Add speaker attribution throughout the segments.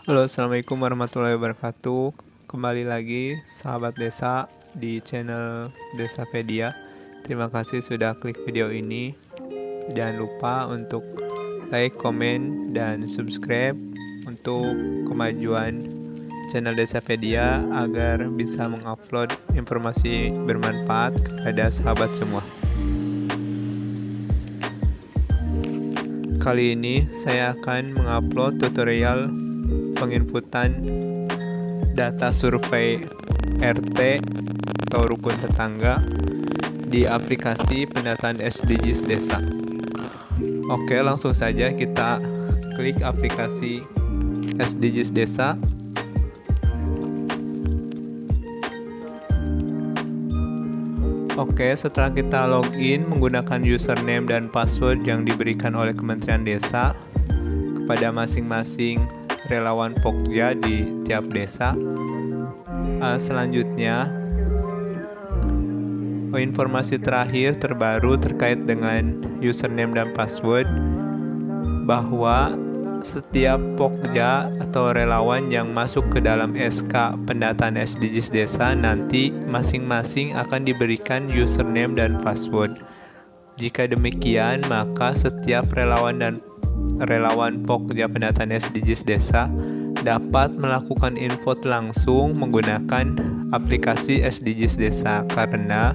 Speaker 1: Halo, assalamualaikum warahmatullahi wabarakatuh. Kembali lagi, sahabat desa di channel Desapedia. Terima kasih sudah klik video ini. Jangan lupa untuk like, komen, dan subscribe untuk kemajuan channel Desapedia agar bisa mengupload informasi bermanfaat kepada sahabat semua. Kali ini saya akan mengupload tutorial penginputan data survei RT atau rukun tetangga di aplikasi pendataan SDGs desa. Oke, langsung saja kita klik aplikasi SDGs desa. Oke, setelah kita login menggunakan username dan password yang diberikan oleh Kementerian Desa kepada masing-masing relawan Pokja di tiap desa. Selanjutnya, informasi terakhir terbaru terkait dengan username dan password bahwa setiap Pokja atau relawan yang masuk ke dalam SK pendataan SDGs desa nanti masing-masing akan diberikan username dan password. Jika demikian, maka setiap relawan Pokja pendataan SDGs desa dapat melakukan input langsung menggunakan aplikasi SDGs desa karena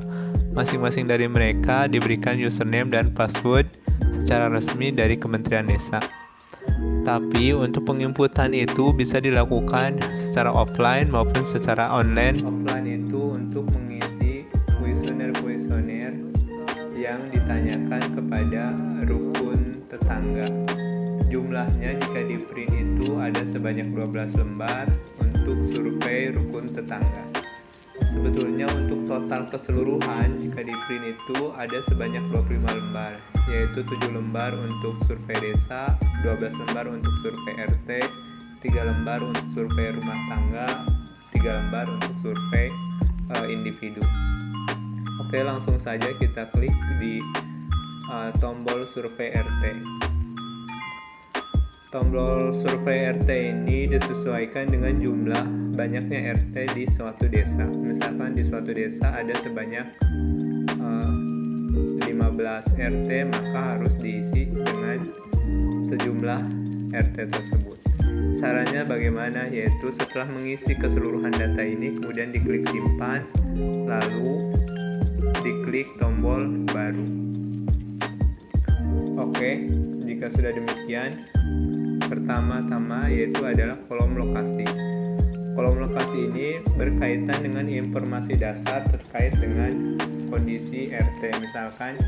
Speaker 1: masing-masing dari mereka diberikan username dan password secara resmi dari Kementerian Desa. Tapi untuk penginputan itu bisa dilakukan secara offline maupun secara online. Offline itu untuk mengisi kuesioner yang ditanyakan kepada rukun tetangga. Jumlahnya jika di print itu ada sebanyak 12 lembar untuk survei rukun tetangga. Sebetulnya untuk total keseluruhan jika di print itu ada sebanyak 25 lembar, yaitu 7 lembar untuk survei desa, 12 lembar untuk survei RT, 3 lembar untuk survei rumah tangga, 3 lembar untuk survei individu. Oke, langsung saja kita klik di tombol survei RT. Tombol survei RT ini disesuaikan dengan jumlah banyaknya RT di suatu desa. Misalkan di suatu desa ada sebanyak 15 RT, maka harus diisi dengan sejumlah RT tersebut. Caranya bagaimana? Yaitu setelah mengisi keseluruhan data ini, kemudian diklik simpan, lalu diklik tombol baru. Oke, jika sudah demikian, pertama-tama yaitu adalah kolom lokasi. Kolom lokasi ini berkaitan dengan informasi dasar terkait dengan kondisi RT. Misalkan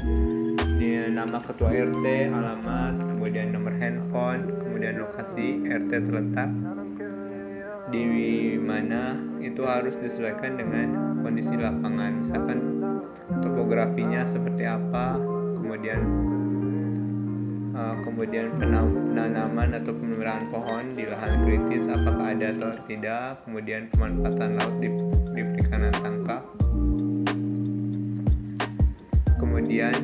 Speaker 1: nama ketua RT, alamat, kemudian nomor handphone, kemudian lokasi RT terletak di mana, itu harus disesuaikan dengan kondisi lapangan. Misalkan topografinya seperti apa, kemudian penanaman atau pemeliharaan pohon di lahan kritis apakah ada atau tidak, kemudian pemanfaatan laut di perikanan tangkap, kemudian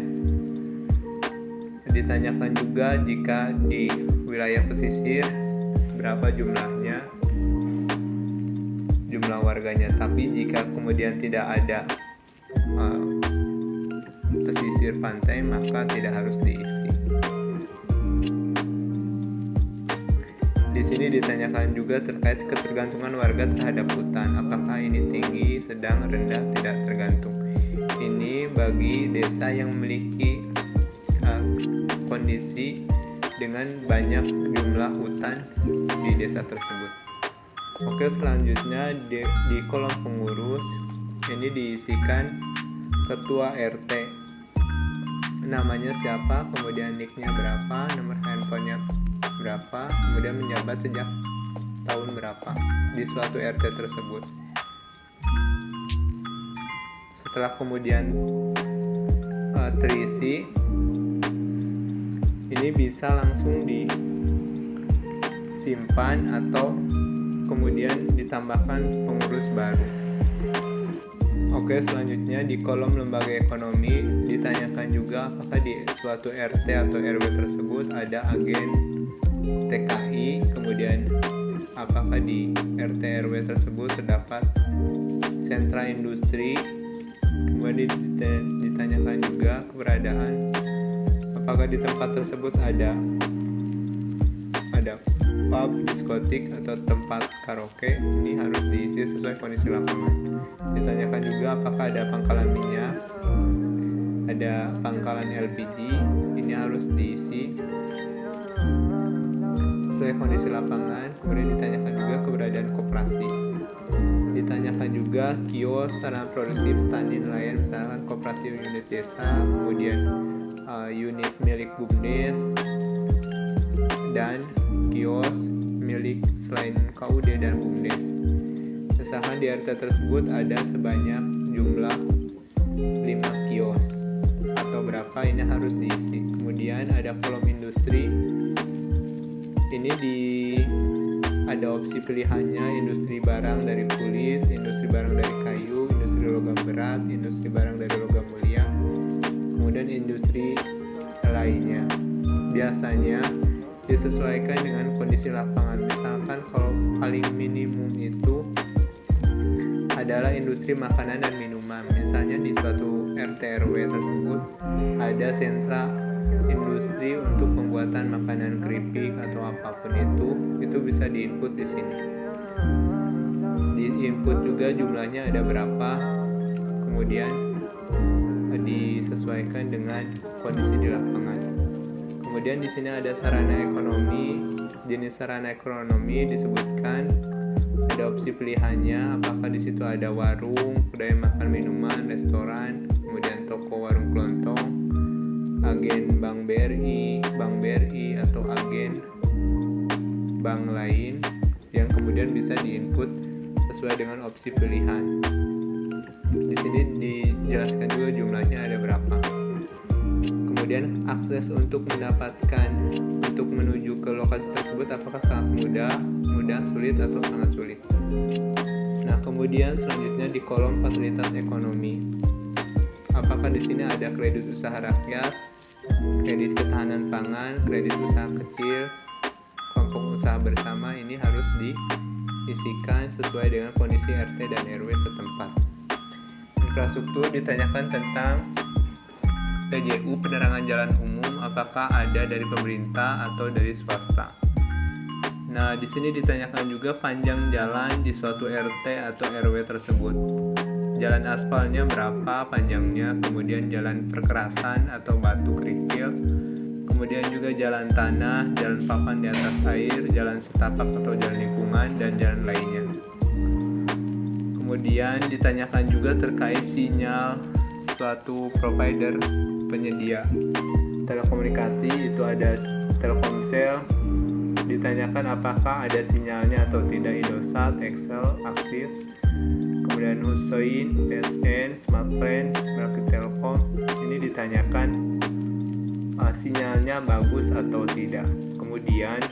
Speaker 1: ditanyakan juga jika di wilayah pesisir berapa jumlah warganya. Tapi jika kemudian tidak ada pesisir pantai, maka tidak harus diisi. Di sini ditanyakan juga terkait ketergantungan warga terhadap hutan. Apakah ini tinggi, sedang, rendah, tidak tergantung. Ini bagi desa yang memiliki kondisi dengan banyak jumlah hutan di desa tersebut. Oke, selanjutnya di kolom pengurus ini diisikan ketua RT. Namanya siapa, kemudian nicknya berapa, nomor handphonenya berapa, kemudian menjabat sejak tahun berapa di suatu RT tersebut. Setelah kemudian terisi, ini bisa langsung disimpan atau kemudian ditambahkan pengurus baru. Oke, selanjutnya di kolom lembaga ekonomi ditanyakan juga apakah di suatu RT atau RW tersebut ada agen TKI, kemudian apakah di RT RW tersebut terdapat sentra industri. Kemudian ditanyakan juga keberadaan, apakah di tempat tersebut ada pub, diskotik, atau tempat karaoke. Ini harus diisi sesuai kondisi lapangan. Ditanyakan juga apakah ada pangkalan minyak, ada pangkalan LPG. Ini harus diisi sesuai kondisi lapangan. Kemudian ditanyakan juga keberadaan koperasi. Ditanyakan juga kios, sarana produksi petani nelayan, misalkan koperasi unit desa, kemudian unit milik BUMDes, dan kios milik selain KUD dan BUMDes. Misalkan di RT tersebut ada sebanyak jumlah 5 kios atau berapa, ini harus diisi. Kemudian ada kolom industri. Ini ada opsi pilihannya: industri barang dari kulit, industri barang dari kayu, industri logam berat, industri barang dari logam mulia, kemudian industri lainnya. Biasanya disesuaikan dengan kondisi lapangan. Misalkan kalau paling minimum itu adalah industri makanan dan minuman. Misalnya di suatu RT RW tersebut ada sentra industri untuk pembuatan makanan keripik atau apapun itu bisa diinput di sini. Di input juga jumlahnya ada berapa, kemudian disesuaikan dengan kondisi di lapangan. Kemudian di sini ada sarana ekonomi. Jenis sarana ekonomi disebutkan, ada opsi pilihannya, apakah di situ ada warung, kedai makan minuman, restoran, kemudian toko warung kelontong, agen bank BRI atau agen bank lain yang kemudian bisa diinput sesuai dengan opsi pilihan. Di sini dijelaskan juga jumlahnya ada berapa. Kemudian akses untuk menuju ke lokasi tersebut apakah sangat mudah, sulit, atau sangat sulit. Nah, kemudian selanjutnya di kolom fasilitas ekonomi. Apakah di sini ada kredit usaha rakyat, kredit ketahanan pangan, kredit usaha kecil, kelompok usaha bersama. Ini harus diisikan sesuai dengan kondisi RT dan RW setempat. Infrastruktur ditanyakan tentang PJU, penerangan jalan umum, apakah ada dari pemerintah atau dari swasta. Nah, di sini ditanyakan juga panjang jalan di suatu RT atau RW tersebut. Jalan aspalnya berapa panjangnya, kemudian jalan perkerasan atau batu kerikil, kemudian juga jalan tanah, jalan papan di atas air, jalan setapak atau jalan lingkungan, dan jalan lainnya. Kemudian ditanyakan juga terkait sinyal suatu provider penyedia telekomunikasi, itu ada Telkomsel. Ditanyakan apakah ada sinyalnya atau tidak, Indosat, Excel, Axis, kemudian Husoin, PSN, Smartfren, Meraki Telkom. Ini ditanyakan sinyalnya bagus atau tidak. Kemudian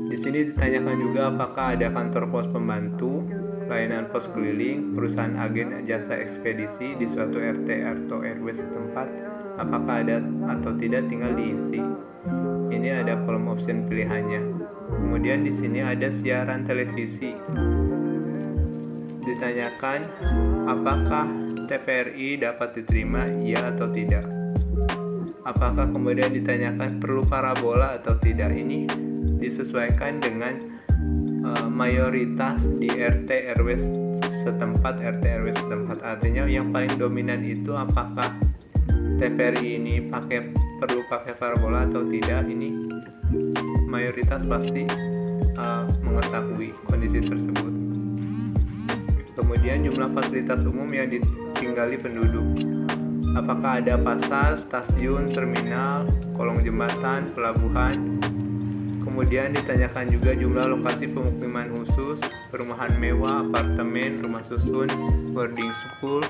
Speaker 1: di sini ditanyakan juga apakah ada kantor pos pembantu, layanan pos keliling, perusahaan agen jasa ekspedisi di suatu RT atau RW setempat, apakah ada atau tidak, tinggal diisi. Ini ada kolom option pilihannya. Kemudian di sini ada siaran televisi. Ditanyakan apakah TVRI dapat diterima, iya atau tidak. Apakah kemudian ditanyakan perlu parabola atau tidak. Ini disesuaikan dengan mayoritas di RT RW setempat. Artinya yang paling dominan itu apakah TVRI ini perlu pakai parabola atau tidak. Ini mayoritas pasti mengetahui kondisi tersebut. Kemudian jumlah fasilitas umum yang ditinggali penduduk. Apakah ada pasar, stasiun, terminal, kolong jembatan, pelabuhan. Kemudian ditanyakan juga jumlah lokasi pemukiman khusus, perumahan mewah, apartemen, rumah susun, boarding school.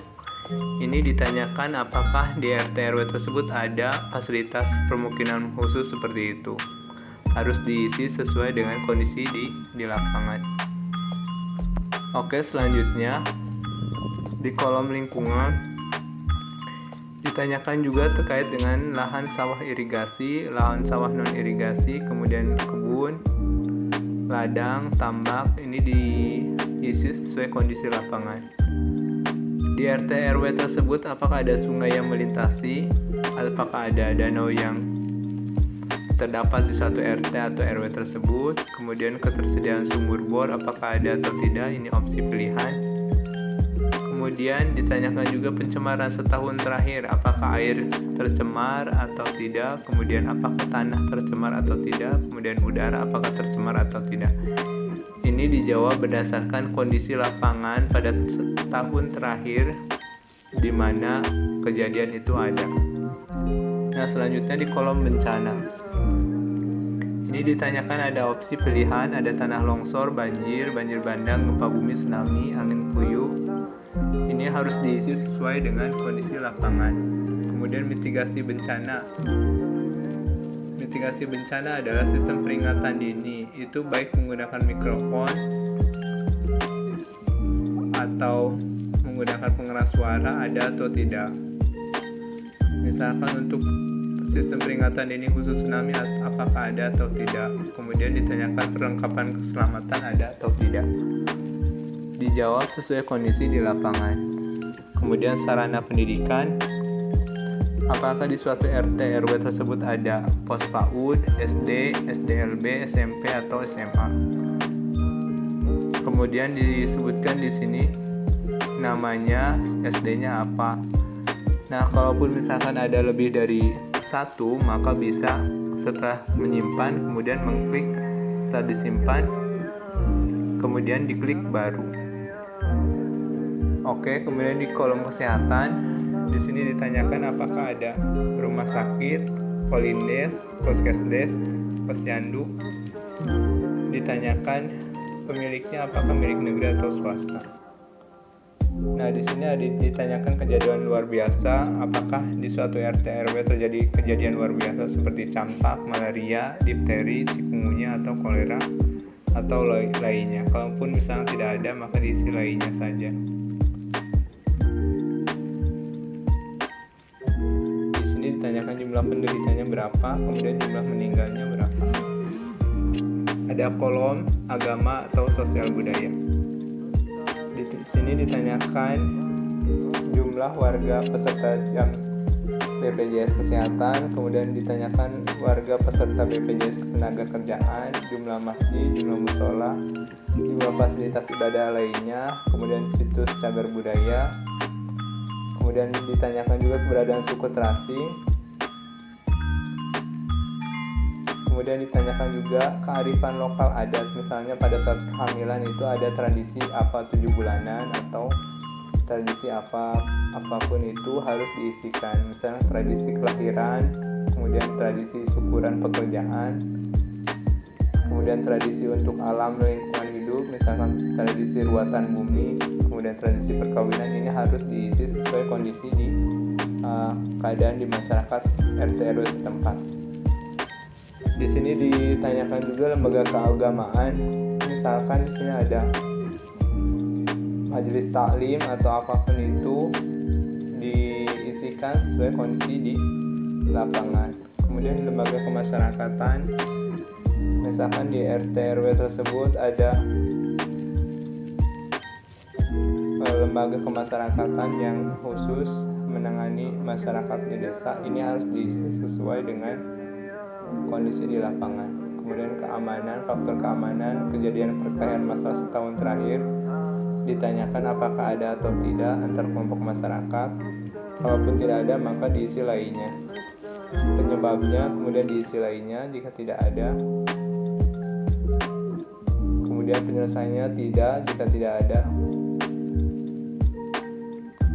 Speaker 1: Ini ditanyakan apakah di RT RW tersebut ada fasilitas pemukiman khusus seperti itu. Harus diisi sesuai dengan kondisi di lapangan. Oke, selanjutnya di kolom lingkungan ditanyakan juga terkait dengan lahan sawah irigasi, lahan sawah non irigasi, kemudian kebun, ladang, tambak, ini diisi sesuai kondisi lapangan. Di RT RW tersebut apakah ada sungai yang melintasi, apakah ada danau yang terdapat di suatu RT atau RW tersebut, kemudian ketersediaan sumur bor apakah ada atau tidak, ini opsi pilihan. Kemudian ditanyakan juga pencemaran setahun terakhir, apakah air tercemar atau tidak, kemudian apakah tanah tercemar atau tidak, kemudian udara apakah tercemar atau tidak. Ini dijawab berdasarkan kondisi lapangan pada tahun terakhir di mana kejadian itu ada. Nah, selanjutnya di kolom bencana. Ini ditanyakan ada opsi pilihan, ada tanah longsor, banjir, banjir bandang, gempa bumi, tsunami, angin puyuh. Ini harus diisi sesuai dengan kondisi lapangan. Kemudian mitigasi bencana. Mitigasi bencana adalah sistem peringatan dini. Itu baik menggunakan mikrofon atau menggunakan pengeras suara, ada atau tidak. Misalkan untuk sistem peringatan dini khusus tsunami apakah ada atau tidak. Kemudian ditanyakan perlengkapan keselamatan ada atau tidak. Dijawab sesuai kondisi di lapangan. Kemudian sarana pendidikan, apakah di suatu RT RW tersebut ada pos PAUD, SD, SDLB, SMP atau SMA. Kemudian disebutkan di sini namanya, SD-nya apa. Nah, kalaupun misalkan ada lebih dari satu, maka bisa setelah menyimpan kemudian mengklik setelah disimpan, kemudian diklik baru. Oke, kemudian di kolom kesehatan, di sini ditanyakan apakah ada rumah sakit, polindes, puskesdes, posyandu. Ditanyakan pemiliknya apakah milik negeri atau swasta. Nah, di sini ada ditanyakan kejadian luar biasa, apakah di suatu RT RW terjadi kejadian luar biasa seperti campak, malaria, difteri, chikungunya atau kolera atau lainnya. Kalaupun misalnya tidak ada, maka diisi lainnya saja. Di sini ditanyakan jumlah penderitanya berapa, kemudian jumlah meninggalnya berapa. Ada kolom agama atau sosial budaya. Di sini ditanyakan jumlah warga peserta yang BPJS Kesehatan, kemudian ditanyakan warga peserta BPJS Ketenagakerjaan, jumlah masjid, jumlah musola, jumlah fasilitas ibadah lainnya, kemudian situs cagar budaya. Kemudian ditanyakan juga keberadaan suku terasing. Kemudian ditanyakan juga kearifan lokal adat, misalnya pada saat kehamilan itu ada tradisi apa 7 bulanan atau tradisi apapun itu harus diisikan, misalnya tradisi kelahiran, kemudian tradisi syukuran pekerjaan, kemudian tradisi untuk alam lingkungan hidup, misalkan tradisi ruatan bumi, kemudian tradisi perkawinan. Ini harus diisi sesuai kondisi di keadaan di masyarakat RT RW setempat. Di sini ditanyakan juga lembaga keagamaan, misalkan di sini ada majelis taklim atau apapun itu, diisikan sesuai kondisi di lapangan. Kemudian lembaga kemasyarakatan, misalkan di RT RW tersebut ada lembaga kemasyarakatan yang khusus menangani masyarakat di desa. Ini harus diisi sesuai dengan kondisi di lapangan. Kemudian keamanan, faktor keamanan, kejadian perkelahian masalah setahun terakhir, ditanyakan apakah ada atau tidak antar kelompok masyarakat. Kalaupun tidak ada, maka diisi lainnya. Penyebabnya kemudian diisi lainnya jika tidak ada. Kemudian penyelesaiannya tidak jika tidak ada.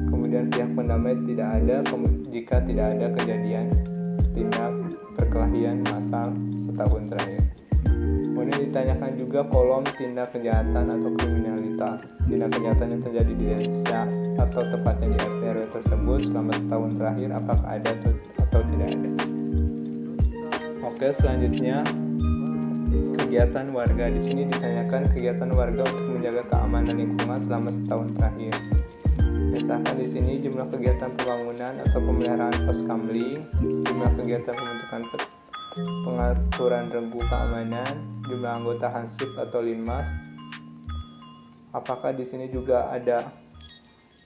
Speaker 1: Kemudian pihak pendamai tidak ada jika tidak ada kejadian tindak perkelahian massal setahun terakhir. Kemudian ditanyakan juga kolom tindak kejahatan atau kriminalitas. Tindak kejahatan yang terjadi di desa atau tepatnya di RT RW tersebut selama setahun terakhir apakah ada atau tidak ada. Oke, selanjutnya kegiatan warga. Di sini ditanyakan kegiatan warga untuk menjaga keamanan lingkungan selama setahun terakhir. Misalkan di sini jumlah kegiatan pembangunan atau pemeliharaan pos kamling, jumlah kegiatan pembentukan pengaturan regu keamanan, jumlah anggota Hansip atau Linmas. Apakah di sini juga ada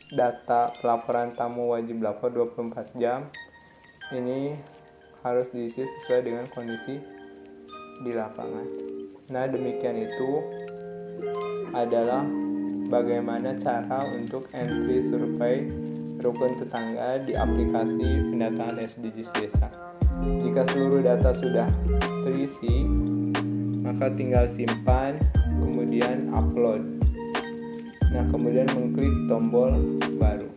Speaker 1: data pelaporan tamu wajib lapor 24 jam? Ini harus diisi sesuai dengan kondisi di lapangan. Nah, demikian itu adalah bagaimana cara untuk entry survei rukun tetangga di aplikasi pendataan SDGs desa. Jika seluruh data sudah terisi, maka tinggal simpan, kemudian upload. Nah, kemudian mengklik tombol baru.